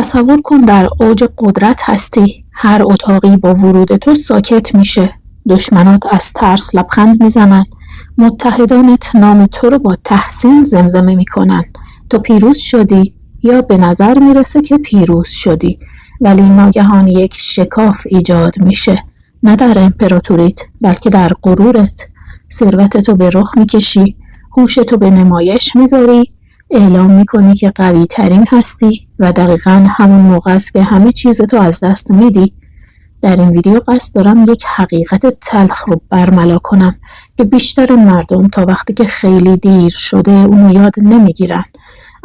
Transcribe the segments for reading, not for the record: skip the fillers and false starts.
تصور کن در اوج قدرت هستی. هر اتاقی با ورود تو ساکت میشه. دشمنات از ترس لبخند میزنن. متحدانت نام تو رو با تحسین زمزمه میکنن. تو پیروز شدی یا به نظر میرسه که پیروز شدی، ولی ناگهان یک شکاف ایجاد میشه، نه در امپراتوریت بلکه در غرورت. ثروتتو به رخ میکشی، هوشتو به نمایش میذاری، اعلام میکنی که قوی ترین هستی و دقیقاً همون موقع است که همه چیزتو از دست میدی. در این ویدیو قصد دارم یک حقیقت تلخ رو برملا کنم که بیشتر مردم تا وقتی که خیلی دیر شده اونو یاد نمیگیرن.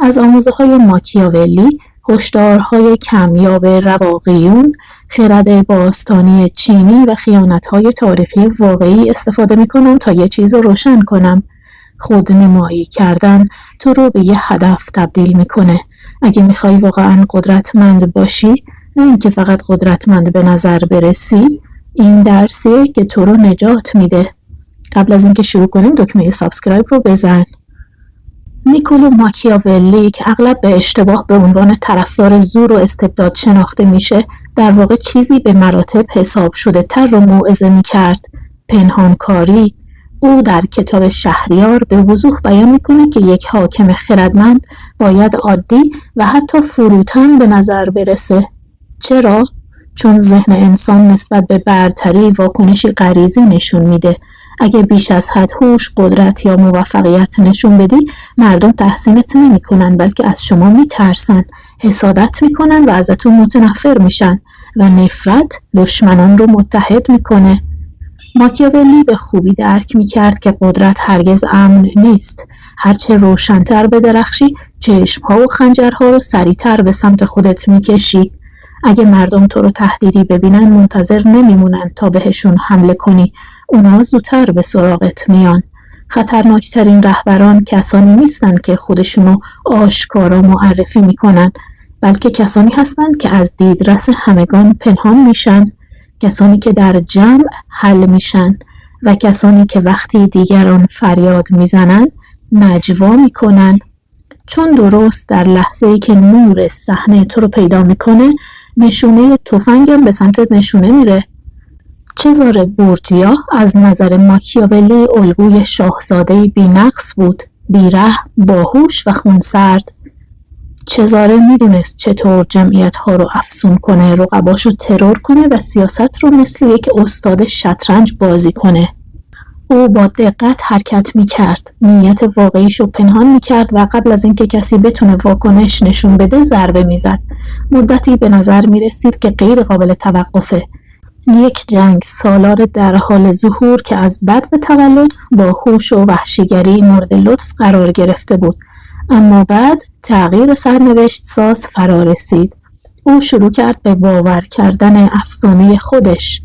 از آموزه های ماکیاولی، هشدارهای کمیاب رواقیون، خرد باستانی چینی و خیانت‌های تاریخی واقعی استفاده میکنم تا یه چیز رو روشن کنم. خودنمایی کردن تو رو به یه هدف تبدیل میکنه. اگه میخوای واقعا قدرتمند باشی، نه اینکه فقط قدرتمند به نظر برسی، این درسیه که تو رو نجات میده. قبل از اینکه شروع کنیم دکمه سابسکرایب رو بزن. نیکولو ماکیاولی که اغلب به اشتباه به عنوان طرفدار زور و استبداد شناخته میشه، در واقع چیزی به مراتب حساب شده تر رو موعظه میکرد: پنهانکاری. او در کتاب شهریار به وضوح بیان میکنه که یک حاکم خردمند باید عادی و حتی فروتن به نظر برسه. چرا؟ چون ذهن انسان نسبت به برتری واکنشی غریزی نشون میده. اگه بیش از حد هوش، قدرت یا موفقیت نشون بدی، مردم تحسینت نمی کنن بلکه از شما میترسن، حسادت میکنن و ازتون متنفر میشن و نفرت دشمنان رو متحد میکنه. ماکیاولی به خوبی درک میکرد که قدرت هرگز امن نیست. هرچه روشن‌تر بدرخشی، چشم‌ها و خنجرها رو سریع‌تر به سمت خودت میکشی. اگه مردم تو رو تهدیدی ببینن، منتظر نمیمونن تا بهشون حمله کنی. اونا زودتر به سراغت میان. خطرناکترین رهبران کسانی نیستن که خودشونو آشکارا معرفی میکنن، بلکه کسانی هستن که از دیدرس همگان پنهان میشن، کسانی که در جمع حل میشن و کسانی که وقتی دیگران فریاد میزنن نجوا میکنن. چون درست در لحظه‌ای که نور صحنه تو رو پیدا میکنه، نشونه تفنگم به سمت نشونه میره. چزار بورجیا از نظر ماکیاولی الگوی شاهزاده‌ای بی‌نقص بود، بی‌رحم، باهوش و خونسرد. چزاره میدونست چطور جمعیت‌ها رو افسون کنه، رقباشو ترور کنه و سیاست رو مثل یک استاد شطرنج بازی کنه. او با دقت حرکت میکرد، نیت واقعیشو پنهان میکرد و قبل از اینکه کسی بتونه واکنش نشون بده ضربه میزد. مدتی به نظر میرسید که غیر قابل توقفه. یک جنگ سالار در حال ظهور که از بدو تولد با هوش و وحشیگری مورد لطف قرار گرفته بود. اما بعد تغییر سرنوشت ساز فرا رسید. او شروع کرد به باور کردن افسانه خودش.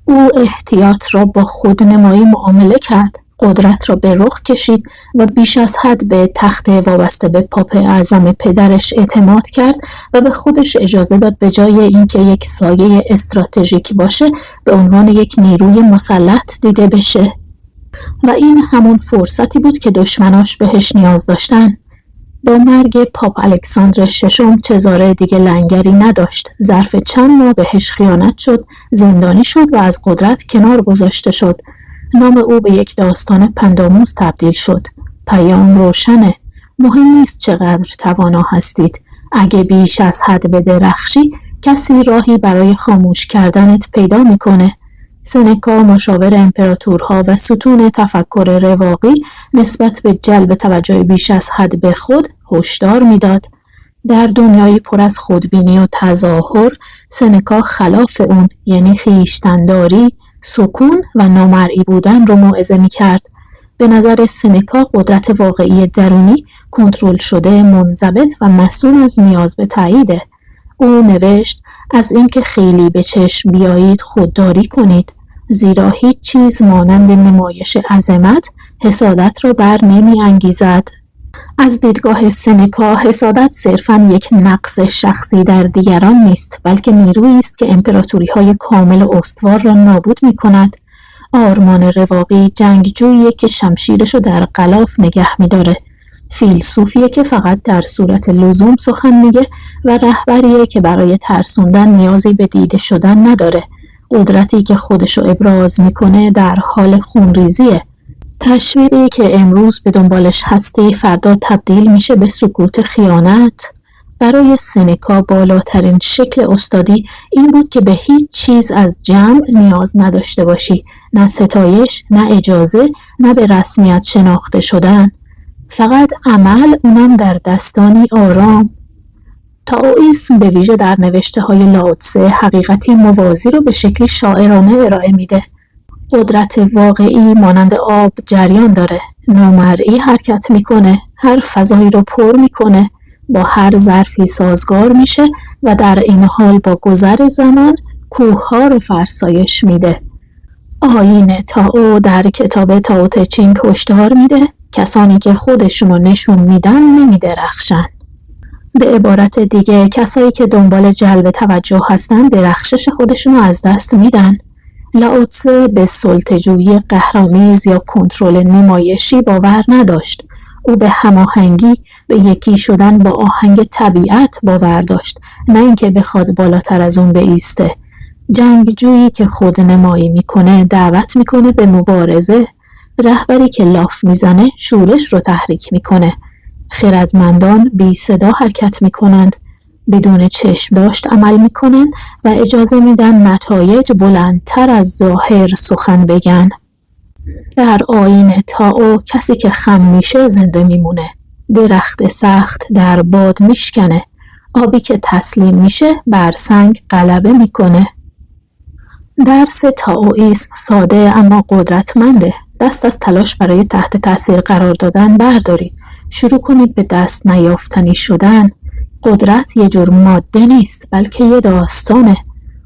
او احتیاط را با خودنمایی معامله کرد، قدرت را به رخ کشید و بیش از حد به تخت وابسته به پاپ اعظم پدرش اعتماد کرد و به خودش اجازه داد به جای اینکه یک سایه استراتژیک باشه، به عنوان یک نیروی مسلط دیده بشه. و این همون فرصتی بود که دشمناش بهش نیاز داشتن. با مرگ پاپ الکساندر ششم چزاره دیگه لنگری نداشت. ظرف چند ماه بهش خیانت شد، زندانی شد و از قدرت کنار گذاشته شد. نام او به یک داستان پندآموز تبدیل شد. پیام روشنه: مهم نیست چقدر توانا هستید. اگه بیش از حد بدرخشی، کسی راهی برای خاموش کردنت پیدا میکنه. سنکا مشاور امپراتورها و ستون تفکر رواقی نسبت به جلب توجه بیش از حد به خود هشدار میداد. در دنیایی پر از خودبینی و تظاهر، سنکا خلاف اون، یعنی خویشتن‌داری، سکون و نامرئی بودن رو موعظه میکرد. به نظر سنکا قدرت واقعی درونی کنترل شده، منضبط و مسئول از نیاز به تاییده. او نوشت: از اینکه خیلی به چشم بیایید خودداری کنید، زیرا هیچ چیز مانند نمایش عظمت حسادت را بر نمی انگیزد. از دیدگاه سنکا، حسادت صرفاً یک نقص شخصی در دیگران نیست، بلکه نیرویی است که امپراتوری‌های کامل و استوار را نابود می‌کند. آرمان رواقی جنگجویی که شمشیرشو در غلاف نگه می‌داره. فیلسوفیه که فقط در صورت لزوم سخن میگه و رهبریه که برای ترسوندن نیازی به دیده شدن نداره. قدرتی که خودشو ابراز میکنه در حال خونریزیه. تشویقی که امروز به دنبالش هستی فردا تبدیل میشه به سکوت خیانت. برای سنکا بالاترین شکل استادی این بود که به هیچ چیز از جمع نیاز نداشته باشی، نه ستایش، نه اجازه، نه به رسمیت شناخته شدن. فقط عمل، اونم در دستانی آرام. تائوئیسم به ویژه در نوشته های لاوتسه حقیقتی موازی رو به شکلی شاعرانه ارائه میده. قدرت واقعی مانند آب جریان داره، نامرئی حرکت میکنه، هر فضایی رو پر میکنه، با هر ظرفی سازگار میشه و در این حال با گذر زمان کوه‌ها رو فرسایش میده. آیین تائو در کتاب تائو ته چینگ هشدار میده کسانی که خودشونو نشون میدن نمیدرخشن. به عبارت دیگه کسایی که دنبال جلب توجه هستن درخشش خودشونو از دست میدن. لاوتسه به سلطه‌جویی قهرآمیز یا کنترل نمایشی باور نداشت. او به هماهنگی، به یکی شدن با آهنگ طبیعت باور داشت، نه اینکه بخواد بالاتر از اون بایسته. جنگجویی که خود نمایی میکنه دعوت میکنه به مبارزه. رهبری که لاف میزنه شورش رو تحریک میکنه. خردمندان بی صدا حرکت میکنند، بدون چشم داشت عمل میکنن و اجازه میدن نتایج بلندتر از ظاهر سخن بگن. در آیین تائو کسی که خم میشه زنده میمونه. درخت سخت در باد میشکنه. آبی که تسلیم میشه بر سنگ غلبه میکنه. درس تائوئیسم ساده اما قدرتمنده. دست از تلاش برای تحت تاثیر قرار دادن بردارید. شروع کنید به دست نیافتنی شدن. قدرت یه جور ماده نیست، بلکه یه داستانه.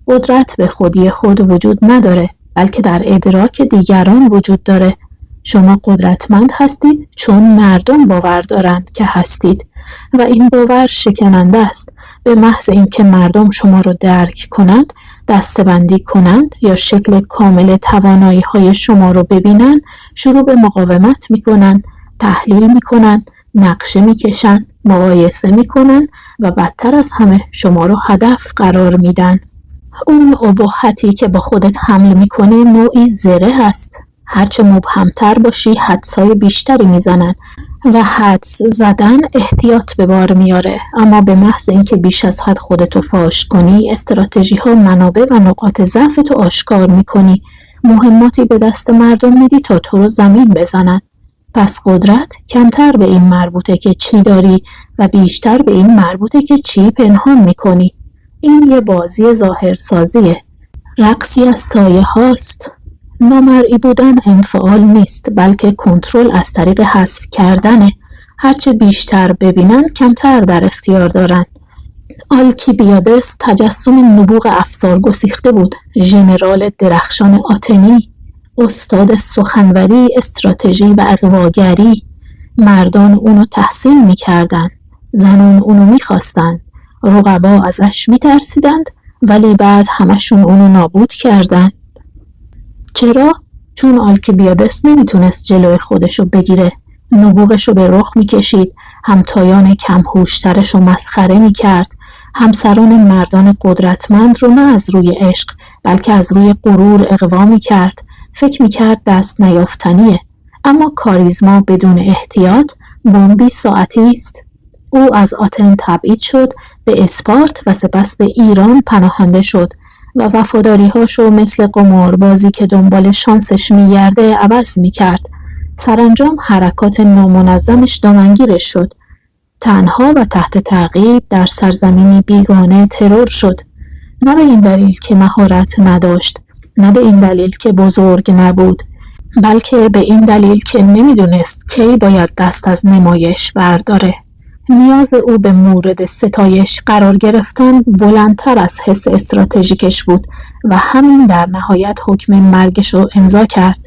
قدرت به خودی خود وجود نداره، بلکه در ادراک دیگران وجود داره. شما قدرتمند هستید چون مردم باور دارند که هستید و این باور شکننده است. به محض اینکه مردم شما رو درک کنند، دسته‌بندی کنند یا شکل کامل توانایی‌های شما رو ببینند، شروع به مقاومت می‌کنند، تحلیل می‌کنند، نقشه می‌کشند، مقایسه می‌کنند و بدتر از همه شما رو هدف قرار میدن. اون ابهتی که با خودت حمل می‌کنی نوعی زره هست. هرچه مبهمتر باشی حدسای بیشتری میزنن و حدس زدن احتیاط به بار میاره، اما به محض اینکه بیش از حد خودتو فاش کنی استراتژی ها، منابع و نقاط ضعفتو آشکار میکنی. مهماتی به دست مردم میدی تا تو رو زمین بزنن. پس قدرت کمتر به این مربوطه که چی داری و بیشتر به این مربوطه که چی پنهان میکنی. این یه بازی ظاهرسازیه، رقصی از سایه هاست. نامرئی بودن انفعال نیست، بلکه کنترل از طریق حذف کردنه. هرچه بیشتر ببینن کمتر در اختیار دارن. آلکیبیادس تجسم نبوغ افسار گسیخته بود، ژنرال درخشان آتنی، استاد سخنوری، استراتژی و اغواگری. مردان اونو تحسین میکردن، زنان اونو میخواستن، رقبا ازش میترسیدند، ولی بعد همشون اونو نابود کردن. چرا؟ چون آلکیبیادس نمیتونست جلوی خودشو بگیره. نبوغشو به رخ میکشید، همتایان کمهوشترشو مسخره میکرد، همسران مردان قدرتمند رو نه از روی عشق بلکه از روی غرور اغوا میکرد. فکر میکرد دست نیافتنیه، اما کاریزما بدون احتیاط بمبی ساعتی است. او از آتن تبعید شد، به اسپارت و سپس به ایران پناهنده شد و وفاداری‌هاشو مثل قماربازی که دنبال شانسش میگرده عوض میکرد. سرانجام حرکات نامنظمش دامنگیرش شد. تنها و تحت تعقیب در سرزمینی بیگانه ترور شد. نه به این دلیل که مهارت نداشت، نه به این دلیل که بزرگ نبود، بلکه به این دلیل که نمیدونست کی باید دست از نمایش برداره. نیاز او به مورد ستایش قرار گرفتن بلندتر از حس استراتژیکش بود و همین در نهایت حکم مرگش رو امضا کرد.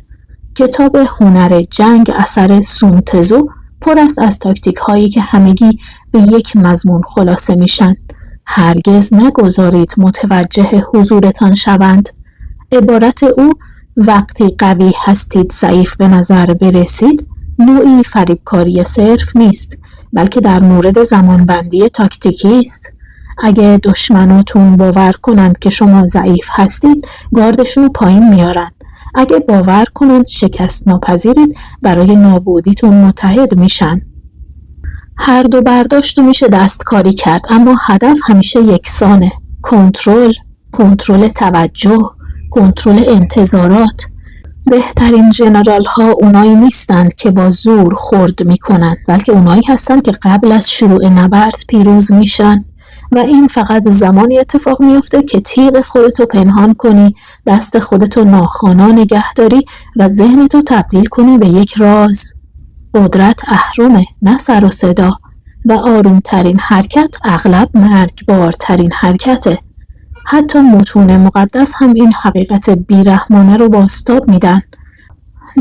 کتاب هنر جنگ اثر سون تزو پر است از تاکتیک هایی که همگی به یک مضمون خلاصه میشن. هرگز نگذارید متوجه حضورتان شوند. عبارت او وقتی قوی هستید ضعیف به نظر برسید نوعی فریبکاری صرف نیست، بلکه در مورد زمانبندی تاکتیکی است. اگه دشمناتون باور کنند که شما ضعیف هستید، گاردشون رو پایین میارن. اگه باور کنند شکست ناپذیرید، برای نابودیتون متحد میشن. هر دو برداشت رو میشه دستکاری کرد، اما هدف همیشه یکسانه: کنترل توجه، کنترل انتظارات. بهترین جنرال ها اونایی نیستند که با زور خرد میکنن، بلکه اونایی هستند که قبل از شروع نبرد پیروز میشن. و این فقط زمانی اتفاق میفته که تیغ خودتو پنهان کنی، دست خودتو ناخوانا نگه داری و ذهنتو تبدیل کنی به یک راز. قدرت اهرمه، نه سر و صدا، و آرومترین حرکت اغلب مرگبارترین حرکته. حتی متون مقدس هم این حقیقت بیرحمانه رو بازتاب میدن.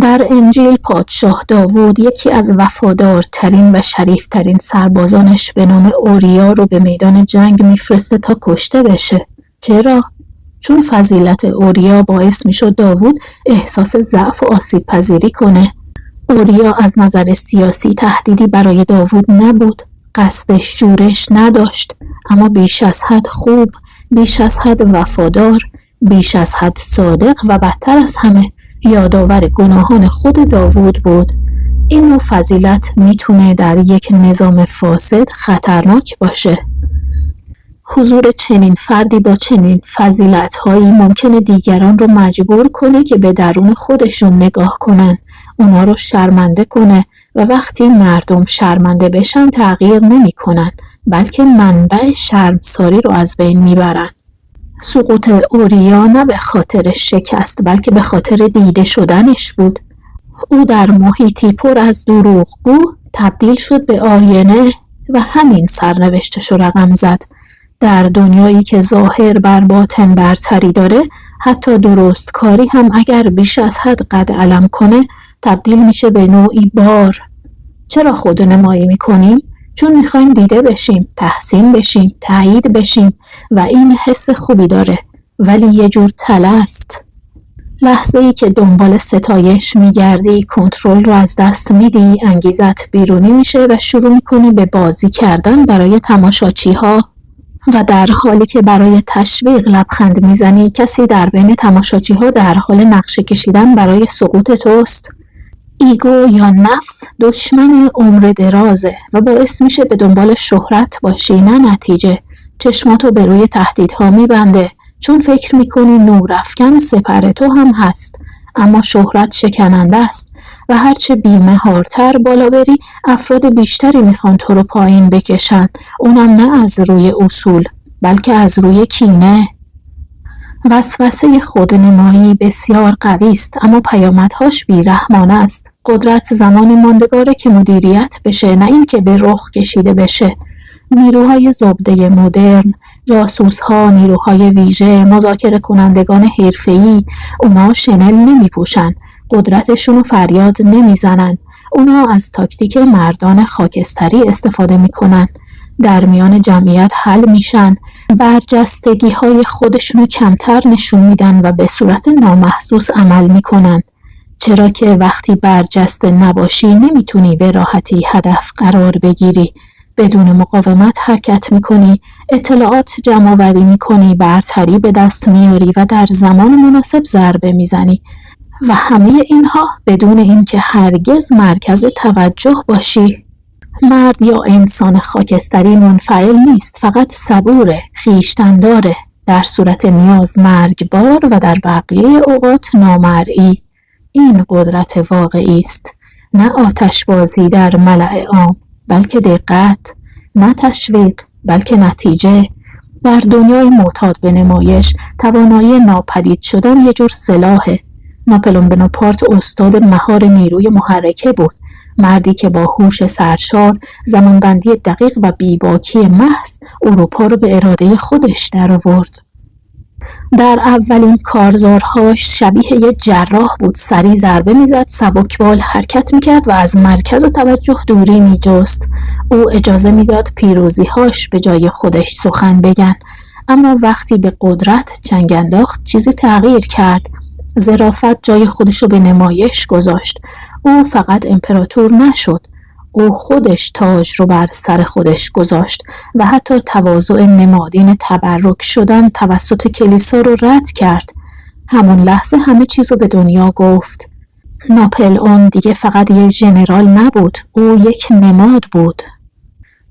در انجیل پادشاه داوود یکی از وفادارترین و شریفترین سربازانش به نام اوریا رو به میدان جنگ میفرسته تا کشته بشه. چرا؟ چون فضیلت اوریا باعث میشد داوود احساس ضعف و آسیب پذیری کنه. اوریا از نظر سیاسی تهدیدی برای داوود نبود، قصد شورش نداشت، اما بیش از حد خوب، بیش از حد وفادار، بیش از حد صادق و بدتر از همه یادآور گناهان خود داوود بود. این نوع فضیلت میتونه در یک نظام فاسد خطرناک باشه. حضور چنین فردی با چنین فضیلت‌هایی ممکنه دیگران رو مجبور کنه که به درون خودشون نگاه کنن، اونا رو شرمنده کنه و وقتی مردم شرمنده بشن تغییر نمی کنن، بلکه منبع شرمساری رو از بین میبرن. سقوط اوریا نه به خاطر شکست، بلکه به خاطر دیده شدنش بود. او در محیطی پر از دروغگو تبدیل شد به آینه و همین سرنوشتش رو رقم زد. در دنیایی که ظاهر بر باطن برتری داره، حتی درست کاری هم اگر بیش از حد قد علم کنه تبدیل میشه به نوعی بار. چرا خودنمایی میکنیم؟ چون میخوایم دیده بشیم، تحسین بشیم، تایید بشیم و این حس خوبی داره، ولی یه جور تله است. لحظه‌ای که دنبال ستایش میگردی، کنترل رو از دست میدی، انگیزت بیرونی میشه و شروع میکنی به بازی کردن برای تماشاچی‌ها. و در حالی که برای تشویق لبخند میزنی، کسی در بین تماشاچی‌ها در حال نقشه کشیدن برای سقوط توست. ایگو یا نفس دشمن عمر درازه و باعث میشه به دنبال شهرت باشی، نه نتیجه. چشماتو به روی تهدیدها میبنده، چون فکر میکنی نورافکن سپر تو هم هست، اما شهرت شکننده است و هرچه بی‌مهارتر بالا بری، افراد بیشتری میخوان تو رو پایین بکشن، اونم نه از روی اصول، بلکه از روی کینه. وسوسه خودنمایی بسیار قوی است، اما پیامدهاش بیرحمانه است. قدرت زمانی ماندگاره که مدیریت بشه، نه این که به رخ کشیده بشه. نیروهای زبده مدرن، جاسوس‌ها، نیروهای ویژه، مذاکره کنندگان حرفه‌ای، اونا شنل نمیپوشن، قدرتشون رو فریاد نمیزنن. اونا از تاکتیک مردان خاکستری استفاده میکنن. در میان جمعیت حل میشن، برجستگی های خودشونو کمتر نشون میدن و به صورت نامحسوس عمل میکنن. چرا که وقتی برجسته نباشی نمیتونی به راحتی هدف قرار بگیری. بدون مقاومت حرکت میکنی، اطلاعات جمع‌آوری میکنی، برتری به دست میاری و در زمان مناسب ضربه میزنی. و همه اینها بدون اینکه هرگز مرکز توجه باشی. مرد یا انسان خاکستری منفعل نیست، فقط صبوره، خویشتن‌داره، در صورت نیاز مرگبار و در بقیه اوقات نامرئی. این قدرت واقعی است، نه آتشبازی در ملأ عام، بلکه دقت، نه تشویق، بلکه نتیجه. در دنیای معتاد به نمایش، توانایی ناپدید شدن یه جور سلاحه. ناپلئون بناپارت استاد مهار نیروی محرکه بود، مردی که با هوش سرشار، زمانبندی دقیق و بیباکی محض اروپا رو به اراده خودش درآورد. در اولین کارزارهاش شبیه یه جراح بود، سریع ضربه میزد، سبکبال حرکت میکرد و از مرکز توجه دوری میجست. او اجازه میداد پیروزیهاش به جای خودش سخن بگن، اما وقتی به قدرت جنگ انداخت چیزی تغییر کرد. ظرافت جای خودشو به نمایش گذاشت. او فقط امپراتور نشد، او خودش تاج رو بر سر خودش گذاشت و حتی تواضع نمادین تبرک شدن توسط کلیسا رو رد کرد. همون لحظه همه چیز رو به دنیا گفت. ناپلئون دیگه فقط یه ژنرال نبود، او یک نماد بود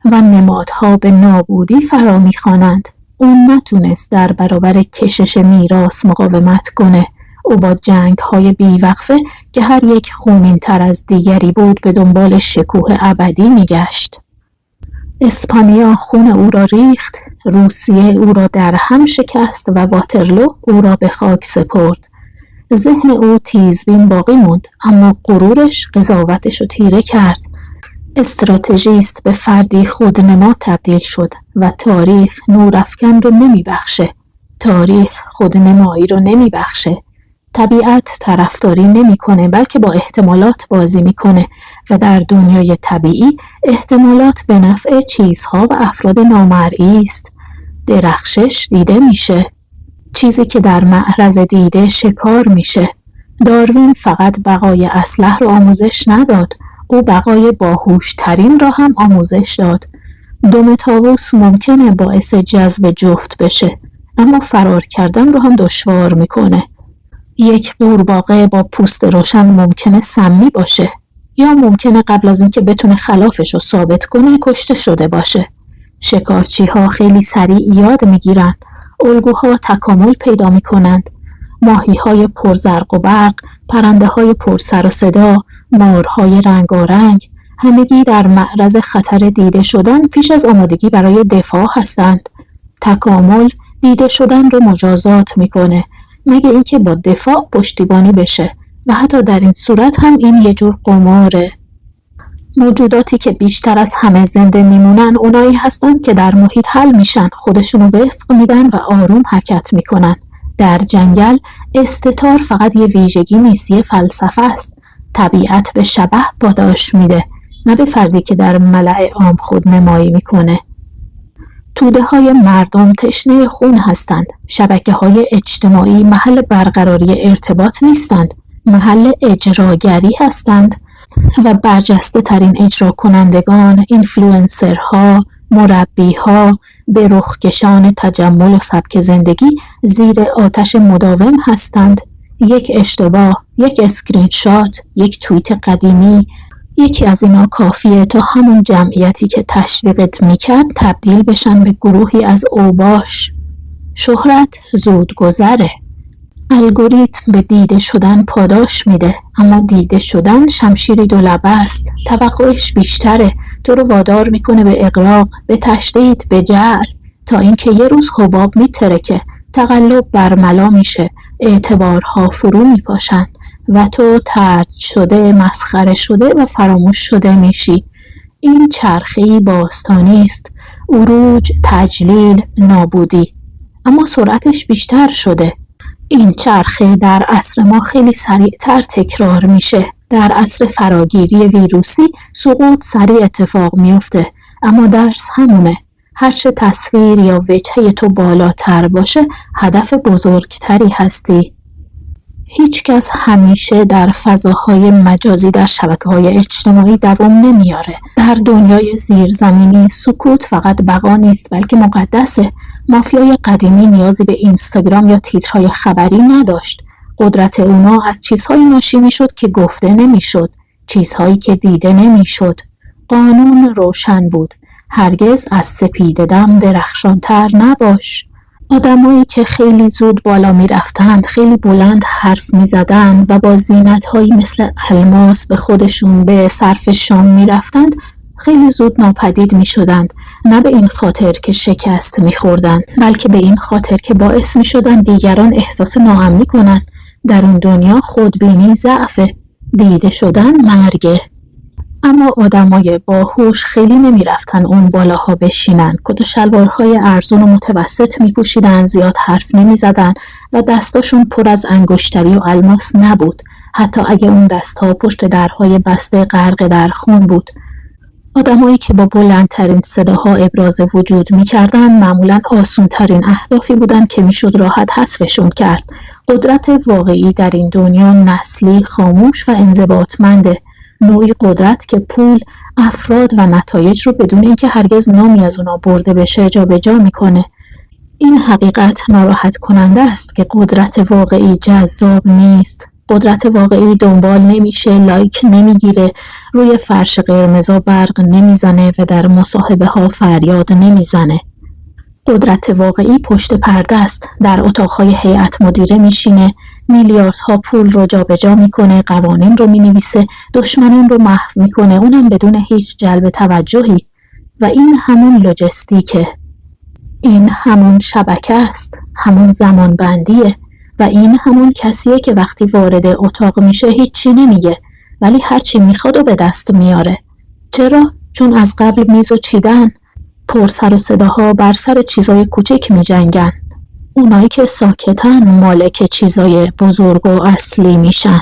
و نمادها به نابودی فرا می‌خوانند. او نتونست در برابر کشش میراث مقاومت کنه. او با جنگ‌های بیوقفه که هر یک خونین‌تر از دیگری بود به دنبال شکوه ابدی می‌گشت. اسپانیا خون او را ریخت، روسیه او را در هم شکست و واترلو او را به خاک سپرد. ذهن او تیزبین باقی موند، اما غرورش قضاوتش رو تیره کرد. استراتژیست به فردی خودنما تبدیل شد و تاریخ نورافکن رو نمیبخشه. تاریخ خودنمایی رو نمیبخشه. طبیعت طرفداری نمیکنه، بلکه با احتمالات بازی میکنه و در دنیای طبیعی احتمالات به نفع چیزها و افراد نامرئی است. درخشش دیده میشه. چیزی که در معرض دیده شکار میشه. داروین فقط بقای اصلح رو آموزش نداد، او بقای باهوشترین را هم آموزش داد. دم طاووس ممکنه باعث جذب جفت بشه، اما فرار کردن رو هم دشوار میکنه. یک قورباغه با پوست روشن ممکنه سمی باشه، یا ممکنه قبل از اینکه بتونه خلافش رو ثابت کنه کشته شده باشه. شکارچی‌ها خیلی سریع یاد میگیرن، الگوها تکامل پیدا میکنند. ماهی‌های پرزرق و برق، پرنده‌های پر سر و صدا، مارهای رنگارنگ، همگی در معرض خطر دیده شدن پیش از آمادگی برای دفاع هستند. تکامل دیده شدن رو مجازات میکنه، مگه اینکه با دفاع پشتیبانی بشه، و حتی در این صورت هم این یه جور قماره. موجوداتی که بیشتر از همه زنده میمونن اونایی هستن که در محیط حل میشن، خودشونو وفق میدن و آروم حرکت میکنن. در جنگل استتار فقط یه ویژگی نیست، یه فلسفه است. طبیعت به شبح پاداش میده، نه به فردی که در ملأ عام خود نمایی میکنه. توده های مردم تشنه خون هستند. شبکه های اجتماعی محل برقراری ارتباط نیستند، محل اجراگری هستند و برجسته ترین اجرا کنندگان، اینفلوئنسرها، مربیها، به رخکشان تجمل و سبک زندگی زیر آتش مداوم هستند. یک اشتباه، یک اسکرین شات، یک توییت قدیمی، یکی از اینا کافیه تا همون جمعیتی که تشویقت میکرد تبدیل بشن به گروهی از اوباش. شهرت زود گذره. الگوریتم به دیده شدن پاداش میده، اما دیده شدن شمشیری دولبه است. توقعش بیشتره، تو رو وادار میکنه به اغراق، به تشدید، به جعل، تا اینکه یه روز حباب میترکه، تقلب برملا میشه، اعتبارها فرو میپاشن و تو طرد شده، مسخره شده و فراموش شده میشی. این چرخه‌ای باستانی است، عروج، تجلیل، نابودی، اما سرعتش بیشتر شده. این چرخه در عصر ما خیلی سریعتر تکرار میشه. در عصر فراگیری ویروسی سقوط سریع اتفاق میفته، اما درس همونه. هرچه تصویر یا وجهه تو بالاتر باشه، هدف بزرگتری هستی. هیچ کس همیشه در فضاهای مجازی در شبکه‌های اجتماعی دوام نمیاره. در دنیای زیرزمینی سکوت فقط بقا نیست، بلکه مقدسه. مافیای قدیمی نیازی به اینستاگرام یا تیترهای خبری نداشت. قدرت اونا از چیزهایی ناشی میشد که گفته نمیشد، چیزهایی که دیده نمیشد. قانون روشن بود: هرگز از سپیده دم درخشانتر نباش. آدمایی که خیلی زود بالا می رفتند، خیلی بلند حرف می زدند و با زینت‌هایی مثل الماس به خودشون به صرف شام می رفتند، خیلی زود ناپدید می شدند. نه به این خاطر که شکست می خوردن، بلکه به این خاطر که باعث می شدن دیگران احساس ناامنی کنن. در اون دنیا خودبینی ضعفه، دیده شدن مرگه. اما آدمای باهوش خیلی نمی رفتن اون بالاها بشینن. کت و شلوارهای ارزون و متوسط می پوشیدن، زیاد حرف نمی زدن و دستاشون پر از انگشتری و الماس نبود، حتی اگه اون دستها پشت درهای بسته غرق در خون بود. آدمایی که با بلندترین صداها ابراز وجود می‌کردن معمولاً آسون‌ترین اهدافی بودن که میشد راحت حذفشون کرد. قدرت واقعی در این دنیا نسلی، خاموش و انضباطمنده. نوعی قدرت که پول، افراد و نتایج رو بدون اینکه هرگز نامی از اونا برده بشه جابجا میکنه. این حقیقت ناراحت کننده است که قدرت واقعی جذاب نیست. قدرت واقعی دنبال نمیشه، لایک نمیگیره، روی فرش قرمزا برق نمیزنه و در مصاحبه ها فریاد نمیزنه. قدرت واقعی پشت پرده است، در اتاقهای هیئت مدیره میشینه، میلیاردها پول رو جابجا میکنه، قوانین رو مینویسه، دشمنان رو محو میکنه، اونم بدون هیچ جلب توجهی. و این همون لوجستیکه. این همون شبکه است، همون زمانبندیه و این همون کسیه که وقتی وارد اتاق میشه هیچی نمیگه ولی هرچی میخواد و به دست میاره. چرا؟ چون از قبل میزو چیدن. پر سر و صداها بر سر چیزای کوچک میجنگن. اونایی که ساکتن مالک چیزای بزرگ و اصلی میشن.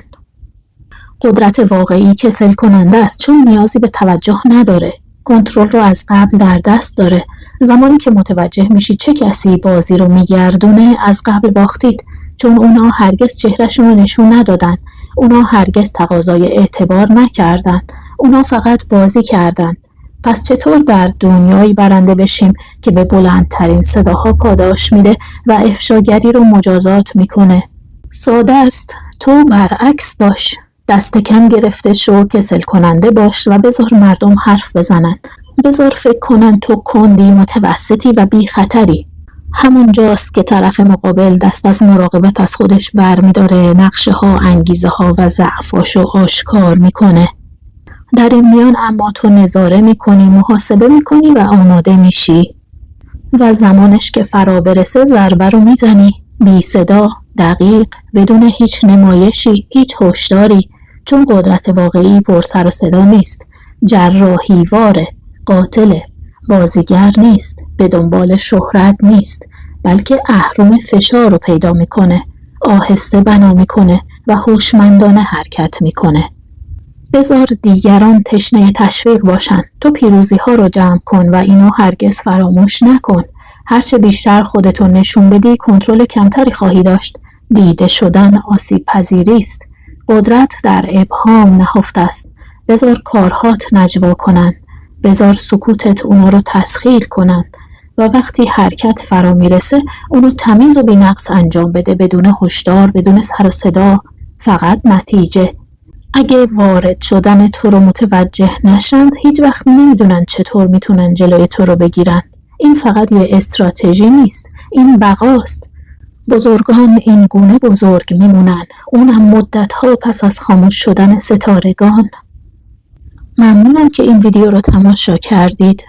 قدرت واقعی کسل کننده است چون نیازی به توجه نداره. کنترل رو از قبل در دست داره. زمانی که متوجه میشی چه کسی بازی رو میگردونه از قبل باختید، چون اونا هرگز چهرهشون رو نشون ندادن. اونا هرگز تقاضای اعتبار نکردن. اونا فقط بازی کردن. پس چطور در دنیایی برنده بشیم که به بلندترین صداها پاداش میده و افشاگری رو مجازات میکنه؟ ساده است. تو برعکس باش. دست کم گرفته شو، کسل کننده باش و بذار مردم حرف بزنن. بذار فکر کنن تو کندی، متوسطی و بی خطری. همون جاست که طرف مقابل دست از مراقبت از خودش برمیداره، نقشه ها، انگیزه ها و ضعفاشو آشکار میکنه. در این میان اما تو نظاره میکنی، محاسبه میکنی و آماده میشی و زمانش که فرا برسه ضربه رو میزنی، بی صدا، دقیق، بدون هیچ نمایشی، هیچ هشداری، چون قدرت واقعی پر سر و صدا نیست، جراحیواره، قاتله، بازیگر نیست، به دنبال شهرت نیست، بلکه اهرم فشار رو پیدا میکنه، آهسته بنا میکنه و هوشمندانه حرکت میکنه. بذار دیگران تشنه تشویق باشن. تو پیروزی ها رو جمع کن و اینو هرگز فراموش نکن. هرچه بیشتر خودتو نشون بدی کنترل کمتری خواهی داشت. دیده شدن آسیب پذیری است. قدرت در ابهام نهفته است. بذار کارهات نجوا کنن. بذار سکوتت اونا رو تسخیر کنن. و وقتی حرکت فرا میرسه اونو تمیز و بی‌نقص انجام بده، بدون هشدار، بدون سر و صدا، فقط نتیجه. اگه وارد شدن تو رو متوجه نشند هیچ وقت نمیدونن چطور میتونن جلوی تو رو بگیرن. این فقط یه استراتژی نیست، این بقاست. بزرگان این گونه بزرگ میمونن، اونم مدت‌ها پس از خاموش شدن ستارگان. ممنونم که این ویدیو رو تماشا کردید.